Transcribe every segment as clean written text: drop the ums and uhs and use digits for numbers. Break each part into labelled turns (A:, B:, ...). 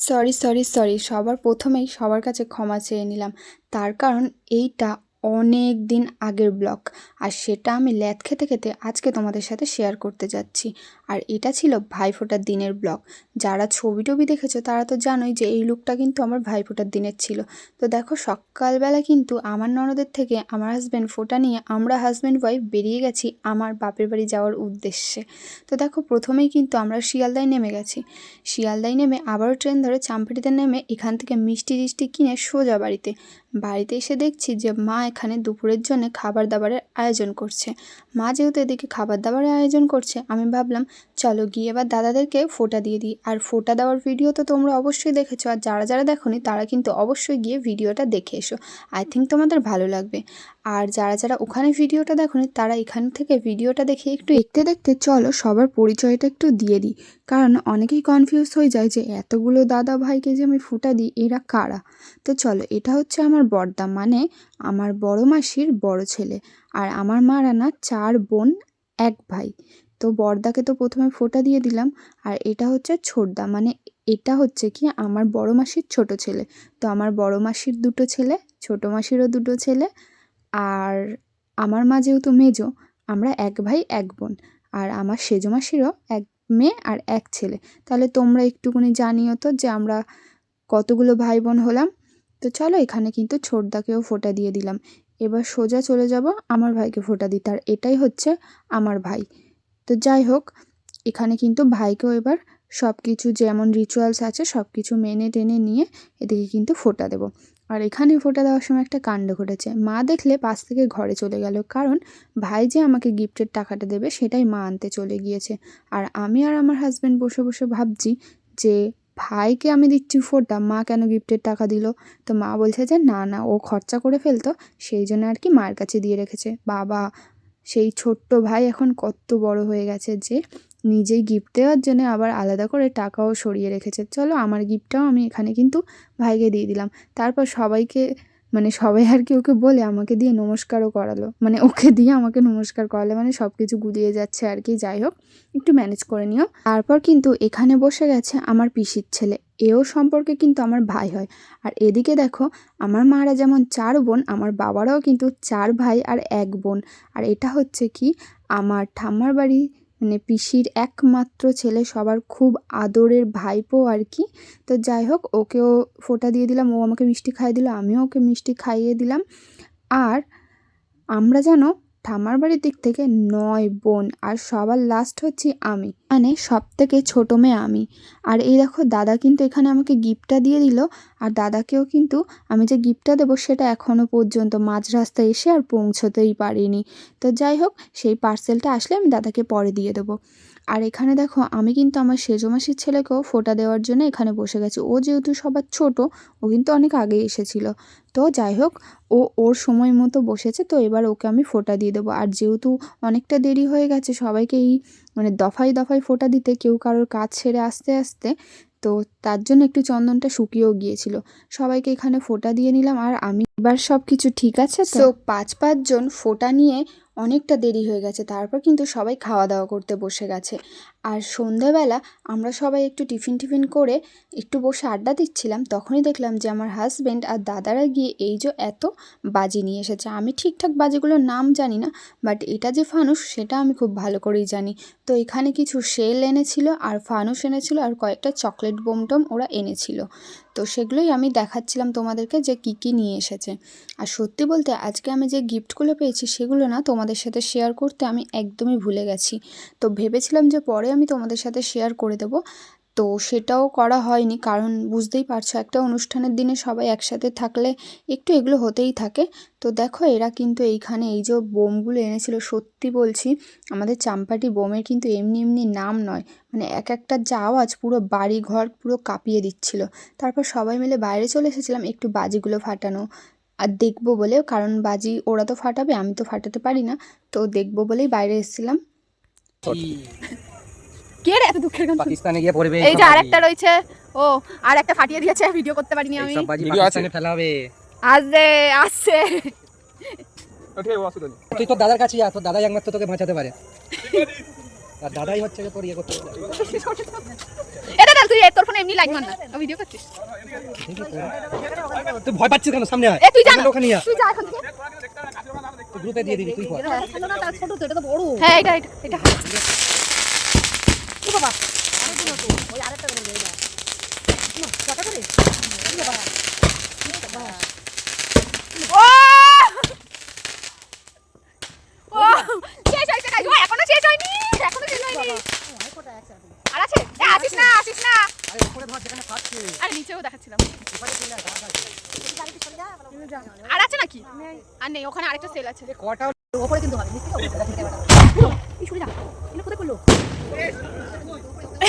A: Sorry সবার প্রথমেই সবার কাছে ক্ষমা চেয়ে নিলাম। তার কারণ এইটা অনেক দিন আগের ব্লগ, আর সেটা আমি ল্যাদ খেতে খেতে আজকে তোমাদের সাথে শেয়ার করতে যাচ্ছি। আর এটা ছিল ভাইফোঁটার দিনের ব্লগ। যারা ছবি টবি দেখেছো তারা তো জানোই যে এই লুকটা কিন্তু আমার ভাইফোঁটার দিনের ছিল। তো দেখো সকালবেলা কিন্তু আমার ননদের থেকে আমার হাজব্যান্ড ফোঁটা নিয়ে আমরা হাজব্যান্ড ওয়াইফ বেরিয়ে গেছি আমার বাপের বাড়ি যাওয়ার উদ্দেশ্যে। তো দেখো প্রথমেই কিন্তু আমরা শিয়ালদায় নেমে গেছি। শিয়ালদায় নেমে আবারও ট্রেন ধরে চাম্পাটিতে নেমে এখান থেকে মিষ্টি টিষ্টি কিনে সোজা বাড়িতে এসে দেখছি যে মা এখানে দুপুরের জন্য খাবার দাবারের আয়োজন করছে। মা যেহেতু এদিকে খাবার দাবারের আয়োজন করছে, আমি ভাবলাম চলো গিয়ে এবার দাদাদেরকে ফোঁটা দিয়ে দিই। আর ফোঁটা দেওয়ার ভিডিও তো তোমরা অবশ্যই দেখেছো, আর যারা যারা দেখোনি তারা কিন্তু অবশ্যই গিয়ে ভিডিওটা দেখে এসো। আই থিঙ্ক তোমাদের ভালো লাগবে। আর যারা যারা ওখানে ভিডিওটা দেখোনি তারা এখান থেকে ভিডিওটা দেখে একটু দেখতে দেখতে চলো সবার পরিচয়টা একটু দিয়ে দিই। কারণ অনেকেই কনফিউজ হয়ে যায় যে এতগুলো দাদা ভাইকে যে আমি ফোঁটা দিই এরা কারা। তো চলো, এটা হচ্ছে আমার বড়দা, মানে আমার বড় মাসির বড় ছেলে। আর আমার মারা না 4 বোন 1 ভাই। তো বড়দাকে তো প্রথমে ফোঁটা দিয়ে দিলাম। আর এটা হচ্ছে ছোটদা, মানে এটা হচ্ছে কি আমার বড় মাসির ছোট ছেলে। তো আমার বড় মাসির 2টো ছেলে, ছোট মাসিরও 2টো ছেলে। আর আমার মা যেহেতু মেজো, আমরা 1 ভাই 1 বোন। আর আমার সেজো মাসিরও 1 মেয়ে আর 1 ছেলে। তাহলে তোমরা একটুখানি জানিও তো যে আমরা কতগুলো ভাই বোন হলাম। তো চলো এখানে কিন্তু ছোটদাকেও ফোঁটা দিয়ে দিলাম। এবার সোজা চলে যাব আমার ভাইকে ফোঁটা দিতে, আর এটাই হচ্ছে আমার ভাই। তো যাই হোক, এখানে কিন্তু ভাইকেও এবার সব কিছু যেমন রিচুয়ালস আছে সব কিছু মেনে টেনে নিয়ে এদিকে কিন্তু ফোঁটা দেবো। আর এখানে ফোঁটা দেওয়ার সময় একটা কাণ্ড ঘটেছে। মা দেখলে পাশ থেকে ঘরে চলে গেল, কারণ ভাই যে আমাকে গিফটের টাকাটা দেবে সেটাই মা আনতে চলে গিয়েছে। আর আমি আর আমার হাজব্যান্ড বসে বসে ভাবছি যে ভাইকে আমি দিচ্ছি ফোঁটা, মা কেন গিফটের টাকা দিল। তো মা বলছে যে না না, ও খরচা করে ফেলতো, সেই জন্য আর কি মায়ের কাছে দিয়ে রেখেছে। বাবা, সেই ছোট্ট ভাই এখন কত বড় হয়ে গেছে যে নিজেই গিফট দেওয়ার জন্য আবার আলাদা করে টাকাও সরিয়ে রেখেছে। চলো আমার গিফটটাও আমি এখানে কিন্তু ভাইকে দিয়ে দিলাম। তারপর সবাইকে, মানে সবাই আর কি ওকে বলে আমাকে দিয়ে নমস্কারও করালো, মানে ওকে দিয়ে আমাকে নমস্কার করালে, মানে সব কিছু গুলিয়ে যাচ্ছে আর কি। যাই হোক, একটু ম্যানেজ করে নিও। তারপর কিন্তু এখানে বসে গেছে আমার পিসির ছেলে, এও সম্পর্কে কিন্তু আমার ভাই হয়। আর এদিকে দেখো আমার মারা যেমন 4 বোন, আমার বাবারাও কিন্তু 4 ভাই আর 1 বোন। আর এটা হচ্ছে কি আমার ঠাম্মার বাড়ি, মানে পিসির একমাত্র ছেলে, সবার খুব আদরের ভাইপো আর কি। তো যাই হোক, ওকেও ফোঁটা দিয়ে দিলাম, ও আমাকে মিষ্টি খাইয়ে দিল, আমিও ওকে মিষ্টি খাইয়ে দিলাম। আর আমরা জানো ঠাম্মার বাড়ির দিক থেকে 9 বোন, আর সবার লাস্ট হচ্ছি আমি, মানে সব থেকে ছোটো মেয়ে আমি। আর এই দেখো দাদা কিন্তু এখানে আমাকে গিফটটা দিয়ে দিল। আর দাদাকেও কিন্তু আমি যে গিফটটা দেবো সেটা এখনও পর্যন্ত মাঝ রাস্তায় এসে আর পৌঁছতেই পারিনি। তো যাই হোক, সেই পার্সেলটা আসলে আমি দাদাকে পরে দিয়ে দেবো। আর এখানে দেখো আমি কিন্তু আমার সেজো মাসির ছেলেকেও ফোঁটা দেওয়ার জন্য এখানে বসে গেছি। ও যেহেতু সবার ছোট, ও কিন্তু অনেক আগে এসেছিল। তো যাই হোক, ও ওর সময় মতো বসেছে, তো এবার ওকে আমি ফোঁটা দিয়ে দেবো। আর যেহেতু অনেকটা দেরি হয়ে গেছে সবাইকেই, মানে দফায় দফায় ফোঁটা দিতে, কেউ কারোর কাজ ছেড়ে আসতে আসতে, তো তার জন্য একটু চন্দনটা শুকিয়েও গিয়েছিল। সবাইকে এখানে ফোঁটা দিয়ে নিলাম। আর আমি এবার সব কিছু ঠিক আছে তো 5 জন ফোঁটা নিয়ে অনেকটা দেরি হয়ে গেছে, তারপর কিন্তু সবাই খাওয়া দাওয়া করতে বসে গেছে। আর সন্ধ্যাবেলা আমরা সবাই একটু টিফিন করে একটু বসে আড্ডা দিচ্ছিলাম, তখনই দেখলাম যে আমার হাজব্যান্ড আর দাদারা গিয়ে এই যে এত বাজি নিয়ে এসেছে। আমি ঠিকঠাক বাজিগুলোর নাম জানি না, বাট এটা যে ফানুস সেটা আমি খুব ভালো করেই জানি। তো এখানে কিছু শেল এনেছিল আর ফানুস এনেছিল আর কয়েকটা চকলেট বোমটম ওরা এনেছিল। তো সেগুলোই আমি দেখাচ্ছিলাম তোমাদেরকে যে কি কি নিয়ে এসেছে। আর সত্যি বলতে আজকে আমি যে গিফটগুলো পেয়েছি সেগুলো না তোমাদের সাথে শেয়ার করতে আমি একদমই ভুলে গেছি। তো ভেবেছিলাম যে পরে আমি তোমাদের সাথে শেয়ার করে দেবো, তো সেটাও করা হয়নি। কারণ বুঝতেই পারছো একটা অনুষ্ঠানের দিনে সবাই একসাথে থাকলে একটু এগুলো হতেই থাকে। তো দেখো এরা কিন্তু এইখানে এই যে বোমগুলো এনেছিল, সত্যি বলছি আমাদের চাম্পাটি বোমের কিন্তু এমনি এমনি নাম নয়, মানে এক একটা যা আওয়াজ পুরো বাড়ি ঘর পুরো কাঁপিয়ে দিচ্ছিল। তারপর সবাই মিলে বাইরে চলে এসেছিলাম একটু বাজিগুলো ফাটানো আর দেখবো বলে, কারণ বাজি ওরা তো ফাটাবে, আমি তো ফাটাতে পারি না, তো দেখবো বলেই বাইরে এসেছিলাম। কে রে এত দুঃখের গান?
B: পাকিস্তানে গিয়ে পড়বে।
A: এই যে আরেকটা রয়েছে, ও আর একটা ফাটিয়ে দিয়েছে, ভিডিও করতে পারিনি আমি।
B: সব বাজি পাকিস্তানে ফেলা হবে।
A: আসছে
B: তুই তোর দাদার কাছে যা, তোর দাদাই একমাত্র তোকে বাঁচাতে পারে। আর দাদাই হচ্ছে তোর ইয়ে করতে
A: এটা দাদা তুই তোর ফোনে এমনি লাইক মার না ভিডিও করছিস
B: তুই ভয় পাচ্ছিস কেন সামনে আয়
A: তুই যা না
B: ওখানে
A: তুই যা এখন থেকে
B: তুই গ্রুপে দিয়ে দিবি তুই কর
C: না তার ছোট তো এটা তো বড়
A: হ্যাঁ এটা
C: ও বাবা আরেকদিন তো ওই আরেকটা করে দেই না কত করে
A: ও ও শেষ হইছে কাজ এখনো শেষ হয়নি আর আছে আসিস না
B: আরে উপরে ধর যেখানে খাচ্ছে
A: আরে নিচেও দেখাচ্ছিলাম আর আছে নাকি আর নেই ওখানে আরেকটা সেল আছে
B: কটা
C: ওপরে কিন্তু হবে নিচে এই শুনি না এটা কোথায় করলো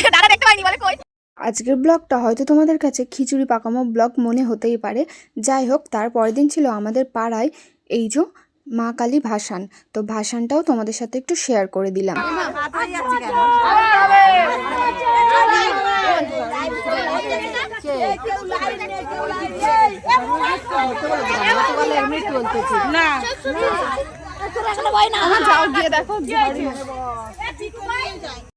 A: দাদা দেখতে পাইনি বলে কই আজকের ব্লগটা হয়তো তোমাদের কাছে খিচুড়ি পাকামো ব্লগ মনে হতেই পারে যাই হোক তার পরের দিন ছিল আমাদের পাড়ায় এই যে মা কালী ভাসান তো ভাসানটাও তোমাদের সাথে একটু শেয়ার করে দিলাম
C: না যাও গিয়ে দেখো